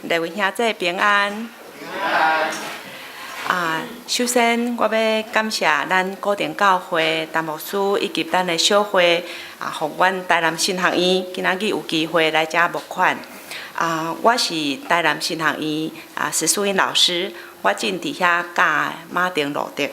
各位兄弟平安。首先我要感谢咱高田教会陈牧师以及咱的小会互阮台南新学院今仔日有机会来遮募款。我是台南新学院石淑英老师，我正伫遐教马丁路德。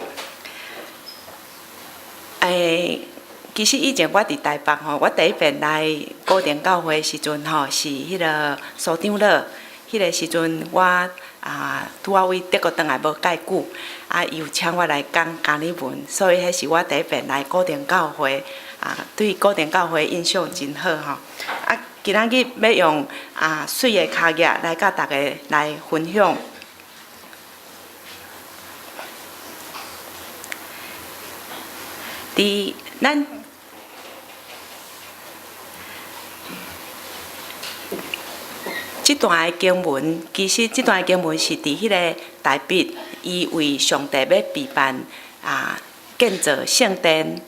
其实以前我伫台北我第一遍来高田教会时阵是迄个所长老，迄个时阵我拄仔为德国倒来无介久，伊有请我来讲加尔文，所以迄是我第一遍来高田教会，对高田教会印象真好今仔日要用水的脚业来甲大家来分享。伫咱这段的经文，其实这段的经文是伫迄个大卫，伊为上帝要备办建造圣殿，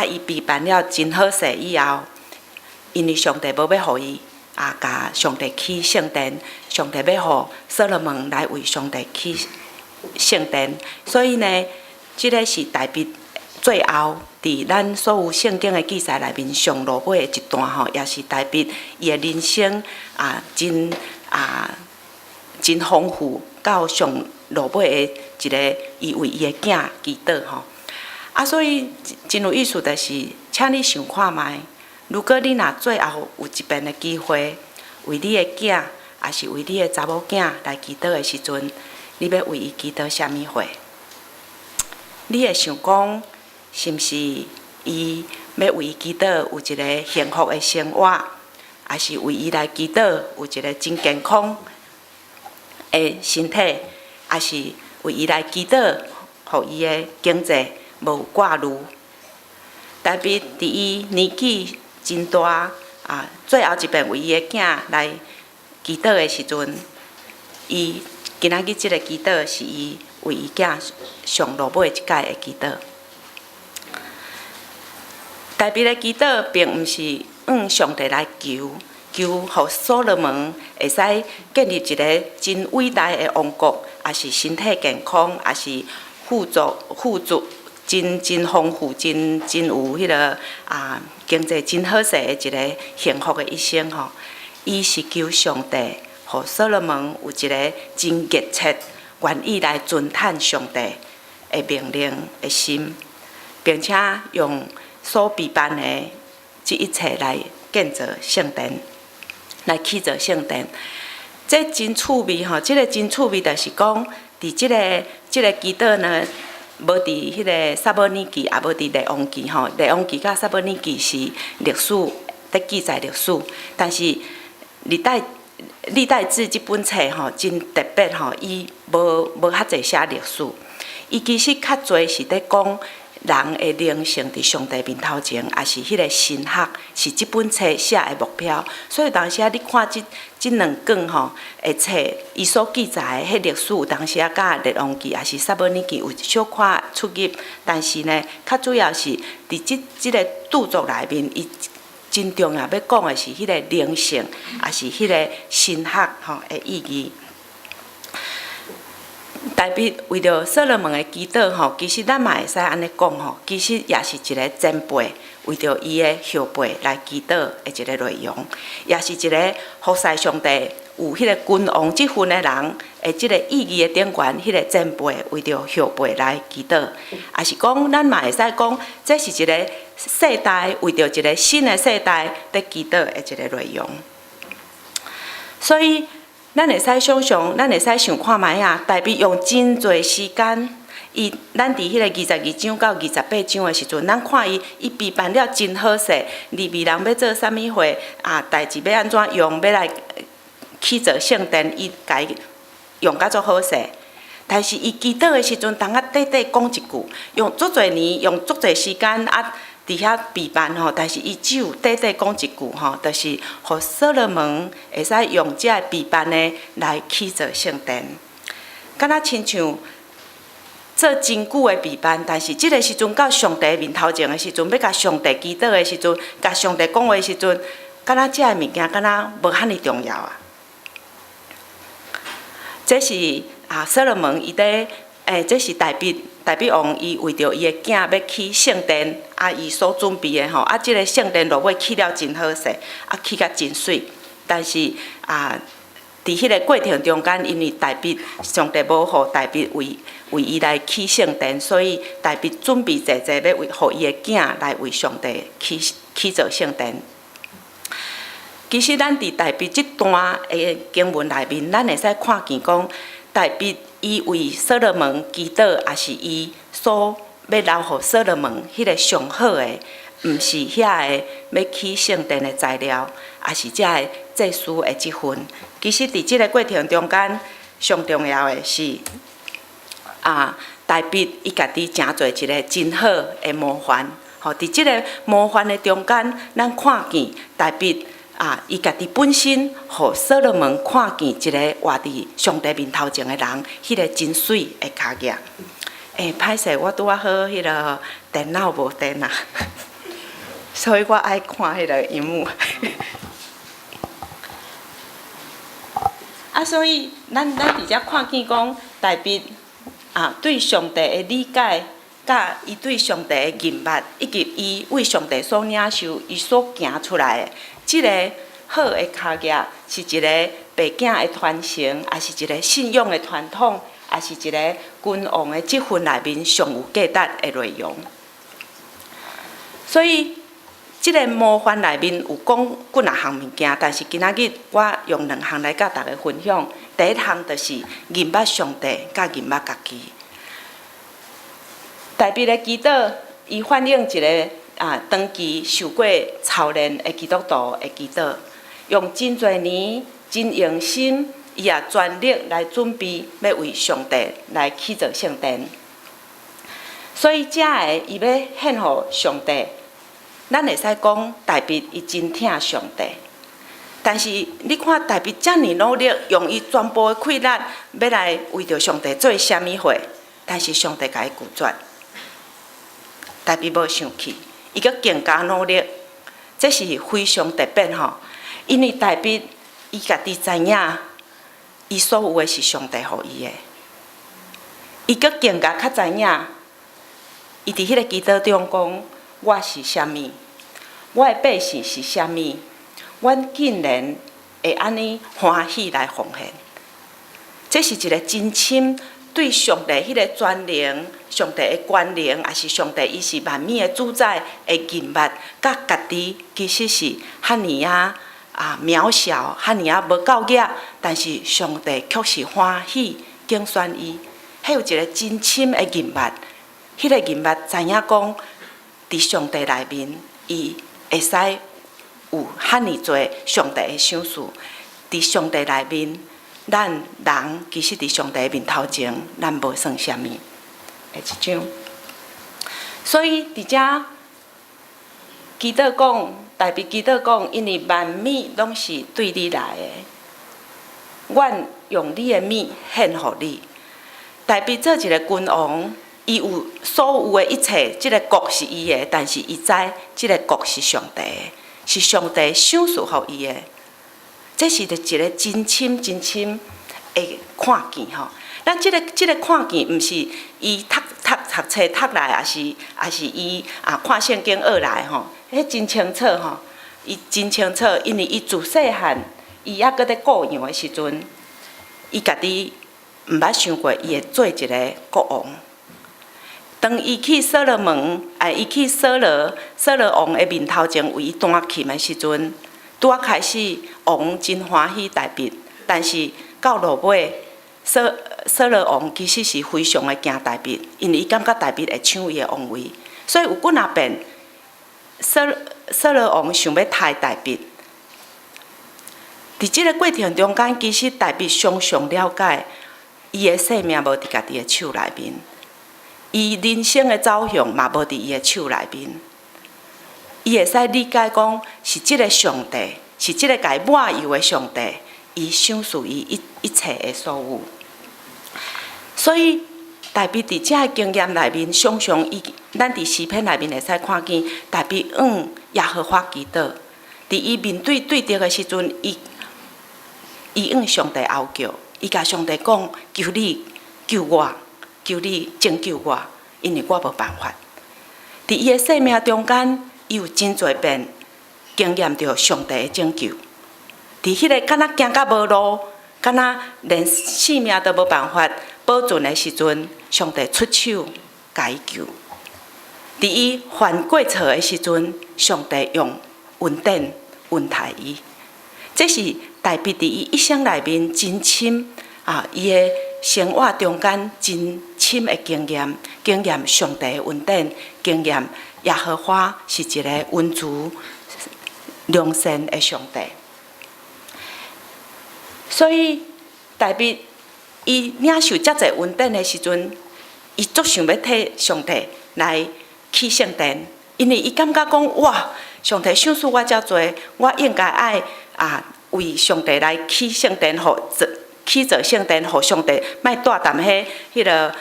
伊备办了真好势以后，因为上帝无要互伊甲上帝起圣殿，上帝要互所罗门来为上帝起圣殿，所以呢，这个是大卫最后伫咱所有圣经的记载内面上落尾的一段也是大卫伊的人生真丰富，到上落尾的一个伊为伊的囝祈祷所以真有意思的是，请你想看卖，如果你若最后有一遍的机会，为你的囝，也是为你的查某囝来祈祷的时阵，你要为伊祈祷啥物货？你会想讲，是毋是伊要为伊祈祷有一个幸福的生活，还是为伊来祈祷有一个真健康的身体，还是为伊来祈祷，互伊的经济无挂虑？特别伫伊年纪真大最后一遍为伊的囝来祈祷的时阵，伊今仔日即个祈祷是伊为伊囝上落尾一届的祈祷。大卫的祈祷并毋是上帝来求，互所罗门会使建立一个真伟大的王国，也是身体健康，也是富足，真丰富，真有迄个经济真好势的一个幸福的一生伊是求上帝，互所罗门有一个真热切，愿意来遵探上帝的命令的心，并且用所备办的这一切来建造圣殿，来起造圣殿。这真趣味这个真趣味就是讲，伫这个祈祷呢，无伫迄个撒母耳记，也无伫列王记列王记甲撒母耳记是历史在记载历史，但是历代志这本册真特别伊无遐济写历史，伊其实较侪是在讲人的灵性伫上帝面头前，也是迄个神学是这本册写的目标。所以当时你看这两卷的册，伊所记载的迄历史，有当时甲列王记也是撒母耳记有小可出入，但是呢，较主要是伫这个著作内面，伊真重要要讲的是迄个灵性，也是迄个神学的意义。大卫为着所罗门的祈祷其实咱嘛会使安尼讲其实也是一个前辈为着伊的后辈来祈祷的一个内容，也是一个服侍上帝有迄个君王之分的人的即个意义的顶悬，迄个前辈为着后辈来祈祷，也是讲咱嘛会使讲，这是一个世代为着一个新的世代在祈祷的一个内容，所以。咱会使想象，咱会使想看卖大卫用真侪时间，咱伫迄个22章到28章的时阵，咱看伊备办了真好势，利未人要做啥物货代志要安怎用，要来起造圣殿，伊家用甲足好势。但是伊祈祷的时阵，当短讲一句，用足侪年，用足侪时间伫遐备办但是伊只有短讲一句就是互所罗门会使用这个备办的来起造圣殿，敢若亲像做真久的备办，但是这个时阵到上帝面头前的时阵，要甲上帝祈祷的时阵，甲上帝讲话的时阵，敢若这个物件敢若无遐尼重要这是所罗门伊咧，这是大卫王伊为着伊的囝要起圣殿，伊所准备的吼，即个圣殿落尾起了真好势，起甲真水，但是伫迄个过程中间，因为大卫上帝无互大卫为伊来起圣殿，所以大卫准备坐要互伊的囝来为上帝起造圣殿。其实咱伫大卫即段的经文内面，咱会使看见讲，大卫伊为所罗门祈祷，也是伊所要留互所罗门迄个上好的，毋是遐个要起圣殿的材料，也是遮个祭司的即份。其实伫即个过程中间，上重要的是大卫伊家己诚做一个真好的模范。吼，伫即个模范的中间，咱看见大卫伊家己本身，互所罗门看见一个活伫上帝面头前的人，迄个真水的脚架。歹势，我拄好迄个电脑无电啊，所以我爱看迄个荧幕。所以咱伫遮看见讲，大卫对上帝的理解，甲伊对上帝的认捌，以及伊为上帝所领受，伊所行出来的，即个好的脚架，是一个爸囝的传承，也是一个信仰的传统，也是一个君王的职分内面上有价值的内容。所以，即个模范内面有讲几若项物件，但是今仔日我用2项来甲大家分享。第一项就是认捌上帝，甲认捌家己。大卫的祈祷，伊反映一个长期受过操练的基督徒的祈祷，用真侪年、真用心，伊也全力来准备要为上帝来起造圣殿。所以，遮个伊要献互上帝。咱会使讲，大卫伊真疼上帝，但是你看大卫遮尔努力，用伊全部的气力，要来为着上帝做啥物货，但是上帝甲伊拒绝。大卫无生气，伊阁更加努力，这是非常特别吼。因为大卫伊家己知影，伊所有的是上帝予伊的，伊阁更加较知影，伊伫迄个祈祷中讲。我是啥物？我的百姓是啥物？我竟然会安尼欢喜来奉献，这是一个真心对上帝迄个专能、上帝的权能，也是上帝伊是万物的主宰的认捌，甲家己其实是遐尔渺小，遐尔无够格，但是上帝却是欢喜敬选伊，迄有一个真心的认捌，迄个认捌知影讲。伫上帝内面，伊会使有遐尼侪上帝的赏赐。伫上帝内面，咱人其实伫上帝面头前，咱无算啥物。一张。所以伫遮祈祷讲，大卫祈祷讲，因为万物拢是对你来的，阮用你的物献互你。大卫做一个君王。伊有所有的一切，即个国是伊的，但是伊知即个国是上帝的，是上帝赏赐互伊的。这是一个真深真深的看见吼。咱即个看见，毋是伊读册读来，也是伊看圣经学来吼。迄真清楚吼，伊真清楚，因为伊自细汉，伊还搁咧顾养的时阵，伊家己毋捌想过，伊会做一个国王。当伊去所罗门，伊去所罗王的面头前为伊弹琴的时阵，拄啊开始王真欢喜大卫，但是到落尾，所罗王其实是非常的惊大卫，因为伊感觉大卫会抢伊的王位，所以有几若遍，所罗王想要杀大卫。伫即个过程中间，其实大卫常常了解，伊的性命无伫家己的手内面。伊人生的走向嘛无伫伊的手内面，伊会使理解讲是即个上帝，是即个甲伊抹油的上帝，伊赏赐伊一切的所有。所以大卫伫遮的经验内面，常常咱伫诗篇内面会使看见，大卫耶和华祈祷，伫伊面对敌的时阵，伊上帝后叫，伊甲上帝讲：求你救我，求你拯救我，因为我无办法。伫伊的生命中间，伊有真侪遍经验到上帝的拯救。伫迄个敢若行到无路，敢若连性命都无办法保存的时阵，上帝出手甲伊救。伫伊犯过错的时阵，上帝用恩典恩待伊。这是大卫伫伊一生内面真深伊的生活中间真深的经验，经验上帝的恩典，经验耶和华是一个恩慈良善的上帝。所以大卫伊领受遮侪恩典的时阵，伊足想要替上帝来起圣殿，因为伊感觉讲哇，上帝赏赐我遮侪，我应该爱为上帝来起圣殿，起造圣殿，互上帝莫带淡迄个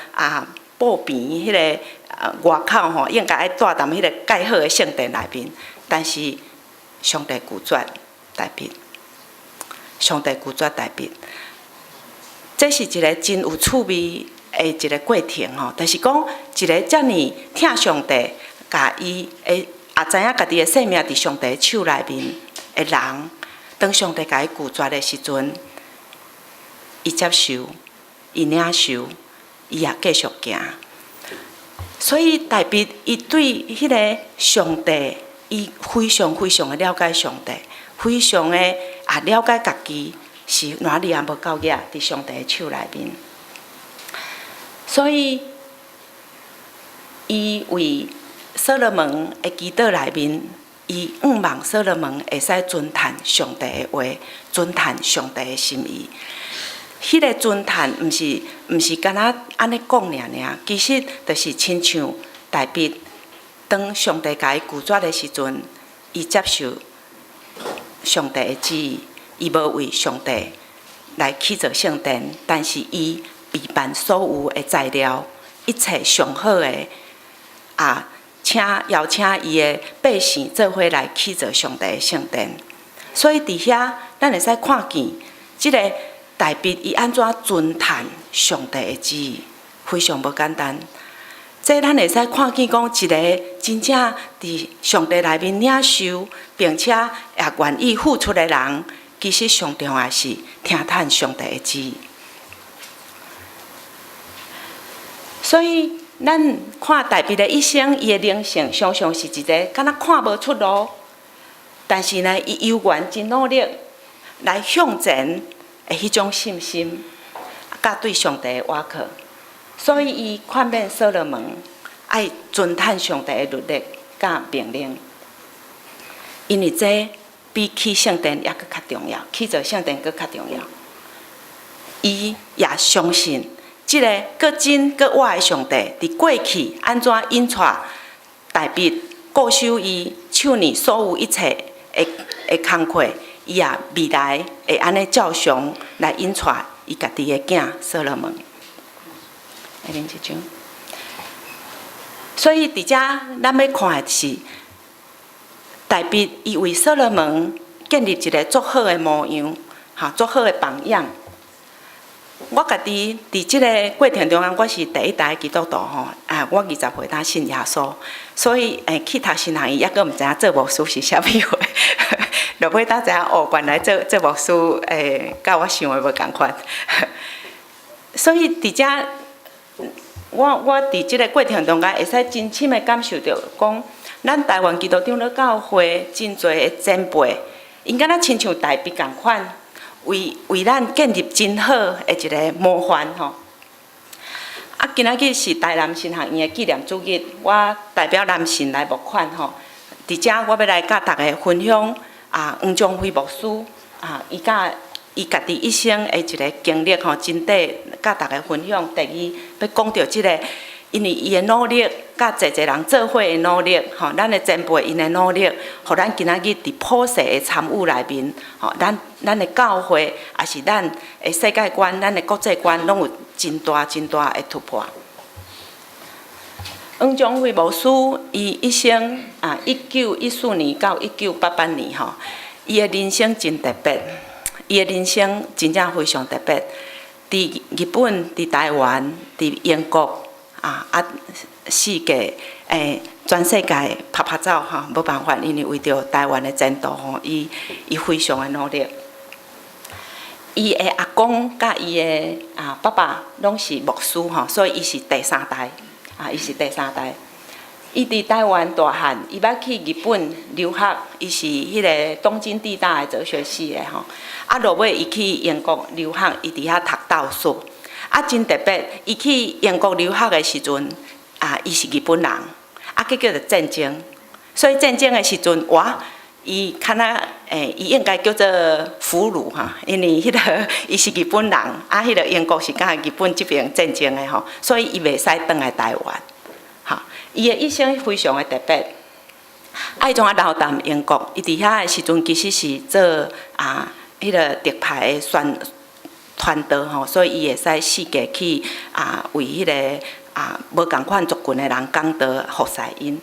布边迄个外口吼，应该爱带淡迄个盖好的圣殿内面。但是上帝拒绝大卫，上帝拒绝大卫。这是一个真有趣味的一个过程吼，就是讲一个遮尔疼上帝，甲伊也知影家己的生命伫上帝手内面的人，当上帝甲伊拒绝的时阵，伊接受，伊领受，伊也继续行。所以大卫伊对迄个上帝，伊非常非常的了解上帝，非常的了解家己是哪里也无够野伫上帝的手内面。所以伊为所罗门的祈祷内面，伊仰望所罗门会使尊叹上帝的话，尊叹上帝的心意。迄个尊叹，毋是干那安尼讲尔，其实就是亲像大卫，当上帝甲伊拒绝的时阵，伊接受上帝的旨意，伊无为上帝来起造圣殿，但是伊备办所有的材料，一切上好的邀请伊的百姓做伙来起造上帝的圣殿。所以伫遐，咱会使看见即个大卫伊安怎尊叹上帝的旨意，非常无简单。这咱会使看见讲一个真正伫上帝内面领受，并且也愿意付出的人，其实上重要是听叹上帝的旨意。所以，咱看大卫的一生，伊的灵性常常是一个敢若看无出路，但是呢，伊犹原真努力来向前的迄种信心，甲对上帝的倚靠。所以，伊劝勉所罗门爱尊叹上帝的律例甲命令，因为这比起圣殿也搁较重要，起造圣殿搁较重要。伊也相信。即个搁真搁活的上帝，伫过去安怎引带大卫固守伊手里所有一切的工课，伊也未来会安尼照常来引带伊家己的囝所罗门。来恁一张。所以伫遮咱要看的是大卫伊为所罗门建立一个足好的模样，足好的榜样。我家己伫即个过程中间，我是第一代基督徒吼，我20岁才信耶稣，所以去读神学院，抑阁毋知影做牧师是啥物货，落尾才知影哦，原来做牧师甲我想的无共款。所以伫遮，我伫即个过程中间，会使真深的感受到，讲咱台湾基督长老教会真侪的前辈，因敢若亲像大卫共款。为咱建立真好的一个模范吼。今仔日是台南神学院的纪念主日，我代表南神来募款吼。伫遮我要来甲大家分享黄宗辉牧师伊家己一生的一个经历吼，真短甲大家分享。第二要讲到即个，因为伊的努力，甲侪人做伙的努力，吼，咱的前辈因的努力，互咱今仔日伫普世的参与内面，吼，咱的教会，也是咱的世界观、咱的国际观，拢有真大的突破。黄宗辉牧师，伊一生1914年到1988年，吼，伊的人生真特别，伊的人生真正非常特别。伫日本、伫台湾、伫英国世界全世界拍走无办法，因为为着台湾的前途伊非常的努力。伊的阿公甲伊的爸爸拢是牧师所以伊是第三代伊是第三代。伊伫台湾大汉，伊捌去日本留学，伊是迄个东京地大的哲学系的落尾伊去英国留学，伊伫遐读道硕。真特别，伊去英国留学的时阵伊是日本人，结果就战争。所以战争的时阵，伊敢若伊应该叫做俘虏因为迄个伊是日本人，迄个英国是甲日本这边战争的所以伊袂使转来台湾。伊的一生非常的特别，伊从留淡英国，伊伫遐的时阵其实是做迄个特派的传道所以伊会使世界去为迄个无共款族群的人讲道服侍因。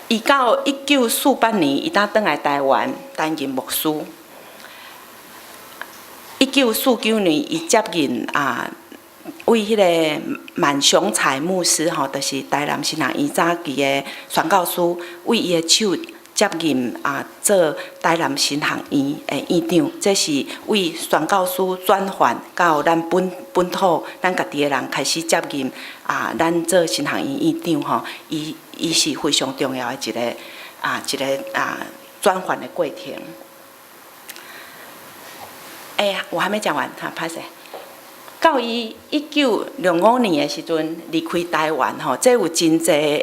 伊到1948年，伊转来台湾担任牧师。1949年，伊接任为迄个满雄才牧师就是台南新人院早期的宣教师，为伊的手接任做台南新学院的院长。这是为宣教师转换到咱本土，咱家己的人开始接任咱做新学院院长伊是非常重要的一个转换的过程。我还没讲完拍摄。到伊1965年的时阵离开台湾这有真侪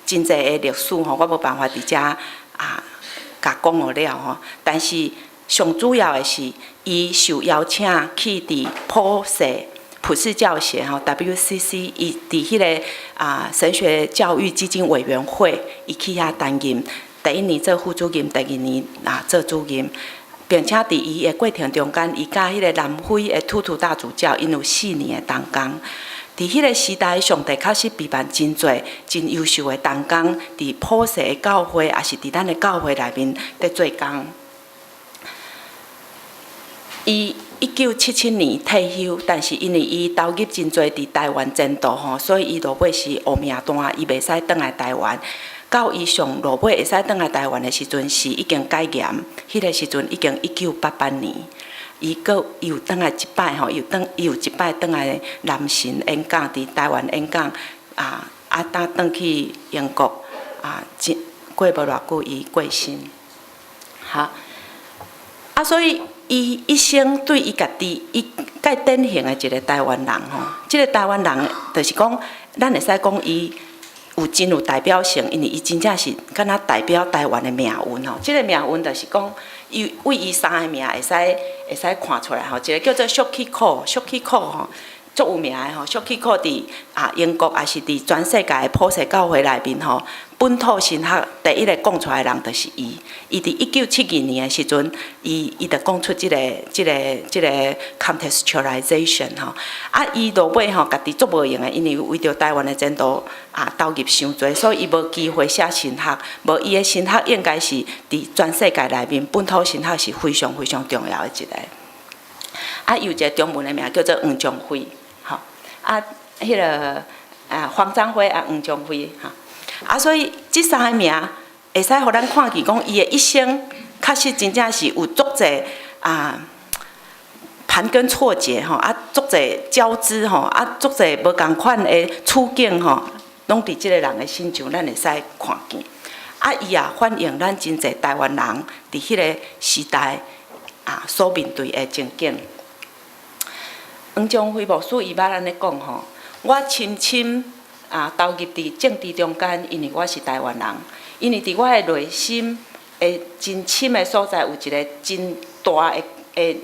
真侪的历史我无办法伫遮甲讲好了但是上主要的是伊受邀请去伫普世教协WCC， 伊伫迄个神学教育基金委员会，伊去遐担任第一年做副主任，第二年做主任。并且伫伊的过程中间，伊甲迄个南非的图大主教，因有4年的同工。伫迄个时代，上帝确实陪伴真侪真优秀的同工，伫普世的教会，也是伫咱的教会内面在做工。伊1977年退休，但是因为伊投入真侪伫台湾前途所以伊落尾是黑名单，伊袂使转来台湾。到伊上落尾会使转来台湾的时阵，是已经戒严。迄个时阵已经1988年，伊又转来一摆伊有一摆转来南神演讲，伫台湾演讲转去英国过无偌久伊过身。所以伊一生对伊家己，伊介典型的一个台湾人即个台湾人就是讲，咱会使讲伊。真有代表性，因为伊真正是敢若代表台湾的命运即个命运就是讲，伊为伊3个名会使看出来一个叫做小气口足有名的小气口伫英国也是伫全世界的普世教会内面本土神学第一个讲出来的人就是伊。伊伫1972年的时阵，伊就讲出即个 contextualization 伊落尾家己足无用的，因为为着台湾的前途投入伤侪，所以伊无机会写神学。无伊的神学应该是伫全世界内面本土神学是非常非常重要的一个。有一个中文的名叫做黄宗辉，迄个黄章辉黄宗辉所以这3个名会使互咱看见，讲伊的一生确实真正是有足侪盘根错节足侪交织足侪无共款的处境拢伫即个人的身上，咱会使看见。伊也反映咱真侪台湾人伫迄个时代所面对的情景。黄宗辉牧师伊捌安尼讲我深深投入伫政治中间，因为我是台湾人，因为伫我的内心的真深的所在有一个真大的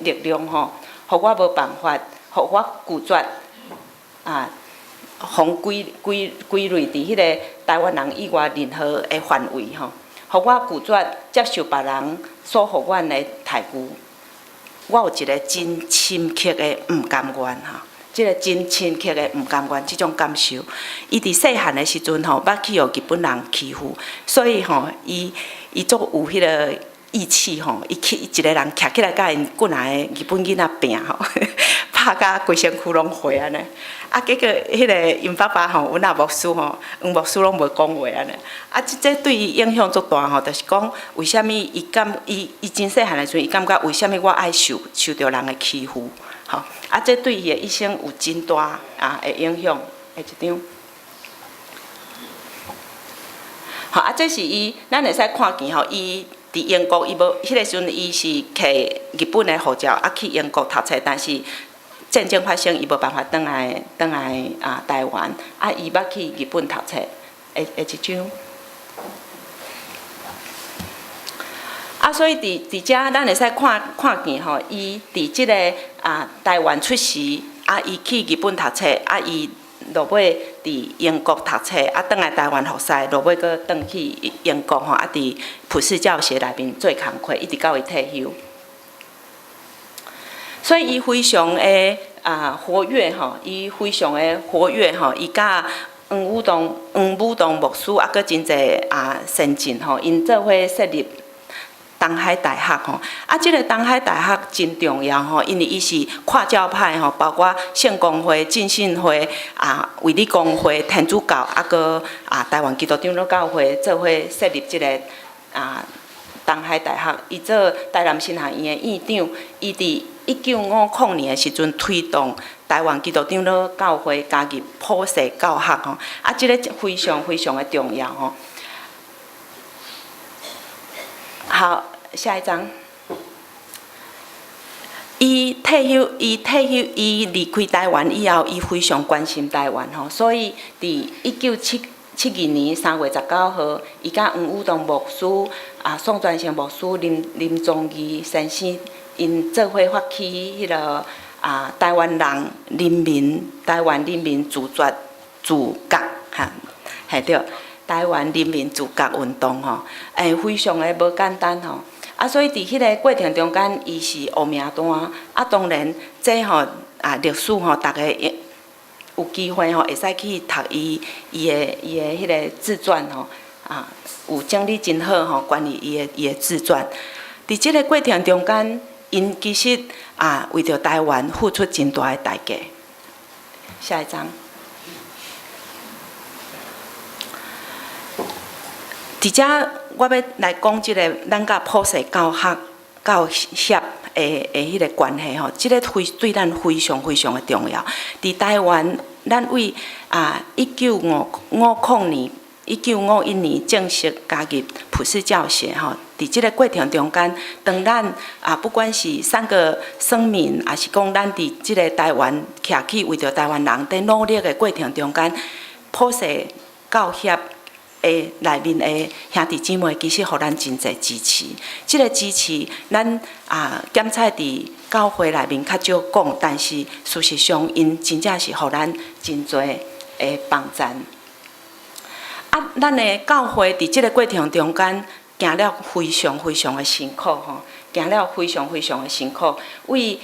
力量互我无办法，互我拒绝互归类伫迄个台湾人以外任何的范围互我拒绝接受别人所互阮的待遇。我有一个真深刻的毋甘愿即个真深刻的毋甘愿，即种感受。伊伫细汉的时阵捌去互日本人欺负，所以伊足有迄个义气吼，伊一个人徛起来，甲因过来的日本囡仔拼吼，拍甲规身躯拢血安尼。啊，结果迄个因爸爸吼，阮阿牧师吼，黄牧师拢无讲话安尼。啊，这对伊影响足大吼，就是讲为虾米伊真细汉的时阵，伊感觉为虾米我爱受着人的欺负，吼。啊，这对伊的一生有真大的影响。下一张。好啊，这是伊，咱会使看见吼，伊伫英国，伊无迄个时阵，伊是摕日本的护照，啊去英国读册，但是战争发生，伊无办法转来台湾，啊，伊捌去日本读册，下一张。啊，所以伫遮，咱会使看见吼，伊伫即个台湾出世，啊，伊去日本读册，啊，伊落尾伫英国读册，啊，转来台湾服侍，落尾搁转去英国吼，啊，伫普世教协内面做工课，一直到伊退休。所以伊非常的活跃吼，伊非常的活跃吼，伊甲黄武洞牧师啊，搁真侪先进吼，因做伙设立东海大学吼，啊，即个东海大学真重要吼，因为伊是跨教派吼，包括圣公会、浸信会、卫理公会、天主教，啊搁台湾基督长老教会做伙设立即个东海大学。伊做台南新学院的院长，伊伫1950年的时阵推动台湾基督长老教会加入普世教学吼，啊，即个非常非常的重要吼。好。下一张，伊退休，伊离开台湾以后，伊非常关心台湾吼，所以伫1972年3月19号，伊甲黄武洞牧师、宋传成牧师、林宗义先生，因做伙发起迄个台湾人民自觉哈，系对，台湾人民自觉运动吼，非常的无简单吼。啊，所以伫迄个过程中间，伊是黑名单。啊，当然，这吼历史吼，大家有机会吼，会使去读伊的迄个自传吼，有整理真好吼，关于伊的自传。伫即个过程中间，因其实为着台湾付出真大的代价。下一张。伫遮，我要来讲即个咱甲普世教协的迄个关系吼，即个对咱非常非常的重要。伫台湾，咱为1951年正式加入普世教协吼，伫即个过程中间，当咱不管是3个生命，还是讲咱伫即个台湾徛起为着台湾人在努力的过程中间，普世教协内面的兄弟姊妹，其实互咱真侪支持。即个支持，咱检测伫教会内面较少讲，但是事实上，因真正是互咱真侪的帮赞。咱的教会伫即个过程中间，行了非常非常的辛苦吼，行了非常非常的辛苦。为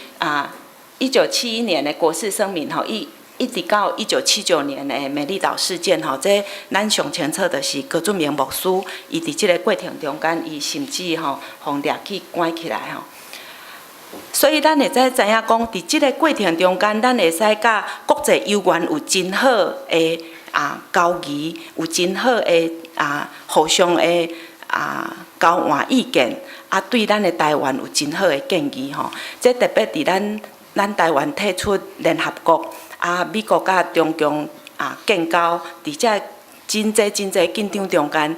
1971年的国事声明吼，一直到1979年的美丽岛事件吼，这咱上清楚就是郭俊明牧师，伊伫即个过程中间，伊甚至吼互掠去关起来吼。所以咱会知影讲，伫即个过程中间，咱会使甲国际友缘有真好的交谊，有真好的互相的交换意见，对咱的台湾有真好的建议吼。这特别伫咱台湾退出联合国。美国甲中共建交，伫遮真济紧张中间，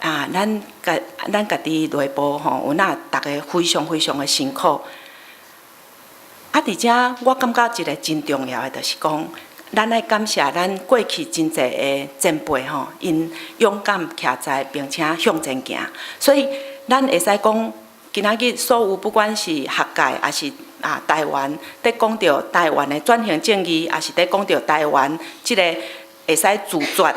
咱家己内部吼，有大家非常非常的辛苦。伫遮我感觉一个真重要的，就是讲，咱爱感谢咱过去真济的前辈吼，因勇敢徛在并且向前行，所以咱会使讲，今仔日所有不管是学界还是台湾，在讲到台湾的转型正义，也是在讲到台湾即个会使自觉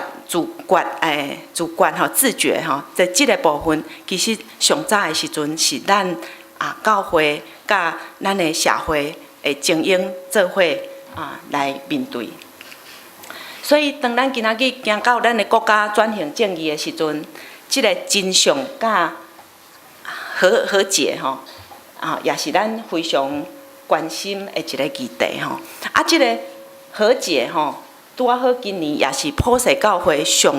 吼，在即个部分，其实上早的时阵是咱教会甲咱的社会的精英做伙来面对。所以，当咱今仔日行到咱的国家转型正义的时阵，即个真相甲和解吼，也是咱非常关心的一个议题吼。即个和解吼，拄啊好今年也是普世教会上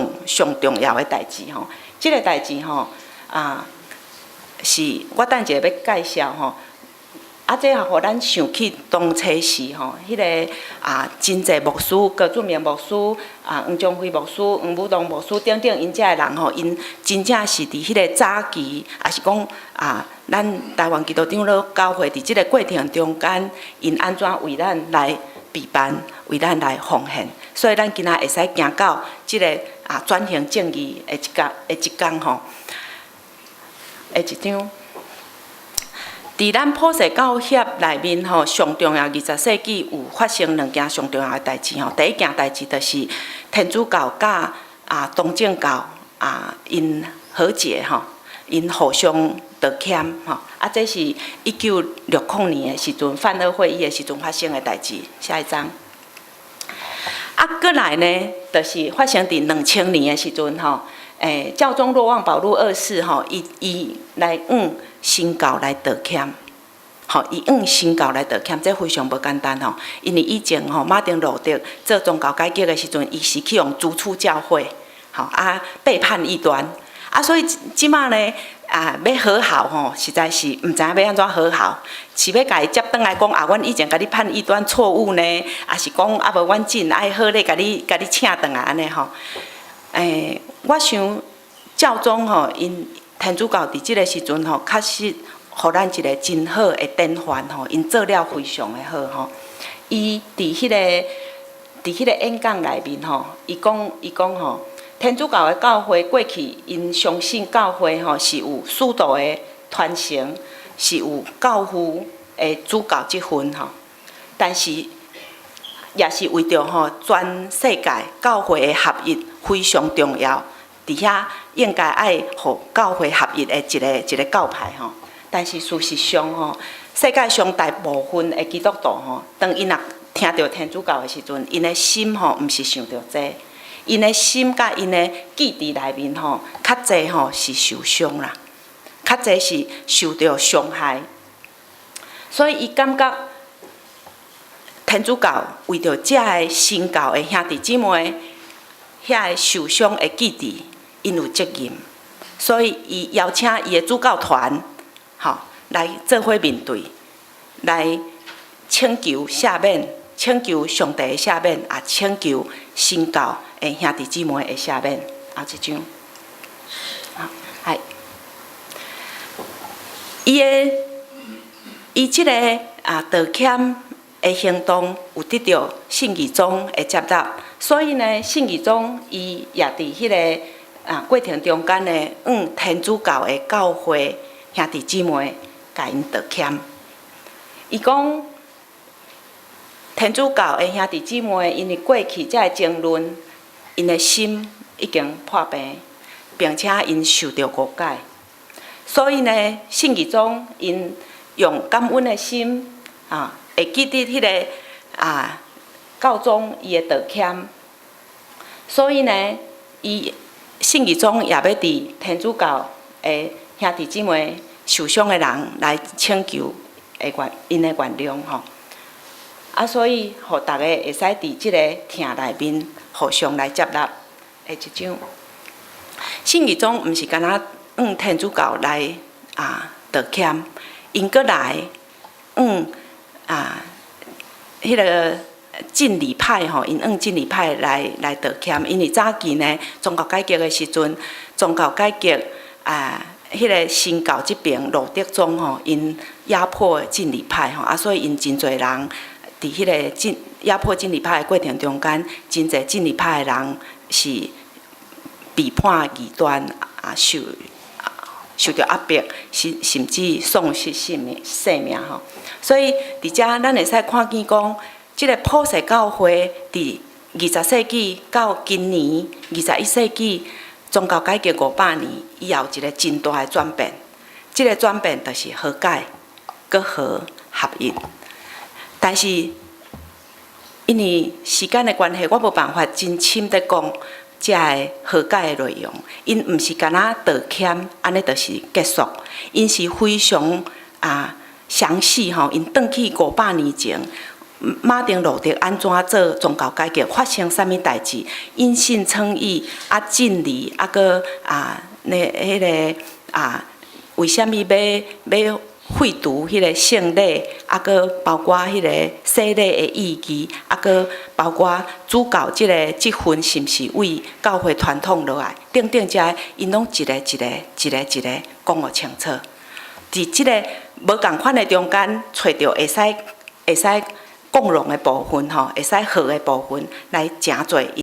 重要的代志吼。即个代志吼，是我等下要介绍吼。这也互咱想起当初时吼，迄个真济牧师、高俊明牧师、黄宗辉牧师、黄武东牧师等等，因遮个人吼，因真正是伫迄个早期，也是讲咱台湾基督长老教会伫即个过程中间，因安怎为咱来备办，为咱来奉献，所以咱今仔会使行到即个转型正义的一天吼，的一张。伫咱普世教协内面吼，上重要20世纪有发生2件上重要的代志吼。第一件代志就是天主教甲东正教因和解吼，因互相道歉吼。这是1960年的时阵范俄会议的时阵发生的代志。下一张。过来呢，就是发生伫2000年的时阵吼，教宗若望保禄2世吼，伊来新教来道歉，伊新教来道歉，这非常无简单吼。因为以前马丁路德做宗教改革的时阵，伊是去用逐出教会，背叛异端，所以即马呢，要和好吼，实在是毋知影要安怎和好，是要甲伊接转来讲阮以前甲你叛异端错误呢，还是讲无阮真爱好咧，甲你请转来安尼吼？我想教宗吼，因天主教伫即个时阵吼，确实互咱一个真好的典范吼，因做了非常的好吼。伊伫迄个演讲内面吼，伊讲吼，天主教的教会过去因相信教会吼是有使徒的传承，是有教父的主教这份吼，但是也是为着吼全世界教会的合一非常重要。伫遐应该爱互教会合一的一个教派吼，但是事实上吼，世界上大部分的基督徒吼，当因若听到天主教的时阵，因的心吼毋是想着这，因的心甲因的记忆内面吼，较济吼是受伤啦，较济是受到伤害，所以伊感觉天主教为着遮个新教的兄弟姊妹，遐个受伤的记忆。因有责任，所以伊邀请伊的主教团，来做伙面对，来请求赦免，请求上帝的赦免，也请求新教的兄弟姊妹的赦免。即张，伊即个道歉的行动有得到信义宗的接纳，所以呢，信义宗伊也伫迄个。过程中间呢，天主教的教会兄弟姊妹甲因道歉。伊讲天主教的兄弟姊妹，因为过去遮个争论，因的心已经破病，并且因受到误解，所以呢，信义宗因用感恩的心会记得迄个教宗伊的道歉，所以呢，伊。信义宗也要伫天主教的兄弟姊妹受伤的人来请求因的原谅吼，所以互大家会使伫即个厅内面互相来接纳的一张。信义宗毋是干那天主教来道歉，因阁来迄个。真理派吼，因真理派来道歉，因为早期呢，宗教改革的时阵，宗教改革迄个新教这边路德宗吼，因压迫真理派吼，所以因真侪人伫迄个压迫真理派的过程中间，真侪真理派的人是被判异端受到压迫，甚至丧失生命吼。所以伫遮咱会使看见讲。即个普世教会伫20世纪到今年21世纪宗教改革500年以后，一个真大的转变。即个转变就是和解、和合一。但是因为时间的关系，我无办法真深地讲遮个和解的内容，因毋是干那道歉，安尼就是结束，因是非常详细吼，因转去500年前。马丁路德安怎做宗教改革？发生啥物代志？因信称义敬礼搁迄个为虾米要废除迄个圣礼？搁包括迄个洗礼的意义，搁包括主教即份是毋是为教会传统落来？等等遮，因拢一个讲互清楚。伫即个无共款的中间，找到会使共融的部分吼，会使好的部分来诚侪